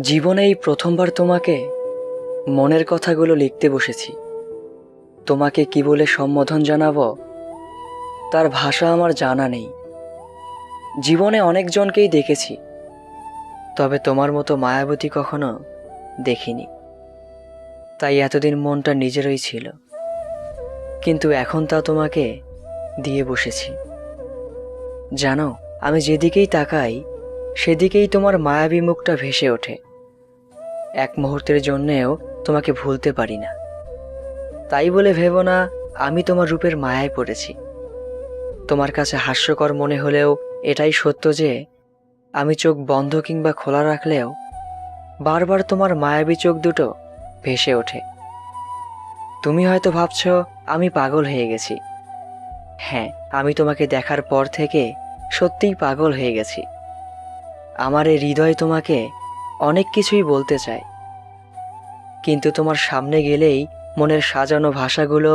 জীবনে এই প্রথমবার তোমাকে মনের কথাগুলো লিখতে বসেছি। তোমাকে কি বলে সম্বোধন জানাবো তার ভাষা আমার জানা নেই। জীবনে অনেকজনকেই দেখেছি, তবে তোমার মতো মায়াবতী কখনো দেখিনি। তাই এতদিন মনটা নিজেরই ছিল, কিন্তু এখন তা তোমাকে দিয়ে বসেছি। জানো, আমি যেদিকেই তাকাই সেদিকেই তোমার মায়াবী মুখটা ভেসে ওঠে। এক মুহূর্তের জন্যেও তোমাকে ভুলতে পারি না। তাই বলে ভেবো না আমি তোমার রূপের মায়ায় পড়েছি। তোমার কাছে হাস্যকর মনে হলেও এটাই সত্য যে আমি চোখ বন্ধ কিংবা খোলা রাখলেও বারবার তোমার মায়াবী চোখ দুটো ভেসে ওঠে। তুমি হয়তো ভাবছো আমি পাগল হয়ে গেছি। হ্যাঁ, আমি তোমাকে দেখার পর থেকে সত্যিই পাগল হয়ে গেছি। আমার এই হৃদয় তোমাকে অনেক কিছুই বলতে চায়, কিন্তু তোমার সামনে গেলেই মনের সাজানো ভাষাগুলো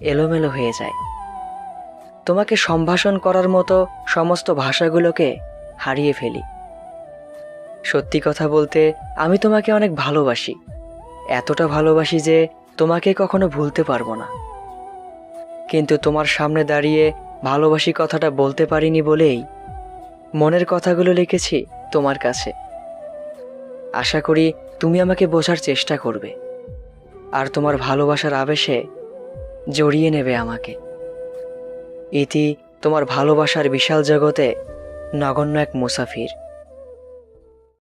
এলোমেলো হয়ে যায়। তোমাকে সম্ভাষণ করার মতো সমস্ত ভাষাগুলোকে হারিয়ে ফেলি। সত্যি কথা বলতে আমি তোমাকে অনেক ভালোবাসি, এতটা ভালোবাসি যে তোমাকে কখনো ভুলতে পারবো না। কিন্তু তোমার সামনে দাঁড়িয়ে ভালোবাসি কথাটা বলতে পারিনি বলেই মনের কথাগুলো লিখেছি তোমার কাছে। আশা করি তুমি আমাকে বোঝার চেষ্টা করবে আর তোমার ভালোবাসার আবেশে জড়িয়ে নেবে আমাকে। ইতি তোমার ভালোবাসার বিশাল জগতে নগণ্য এক মুসাফির।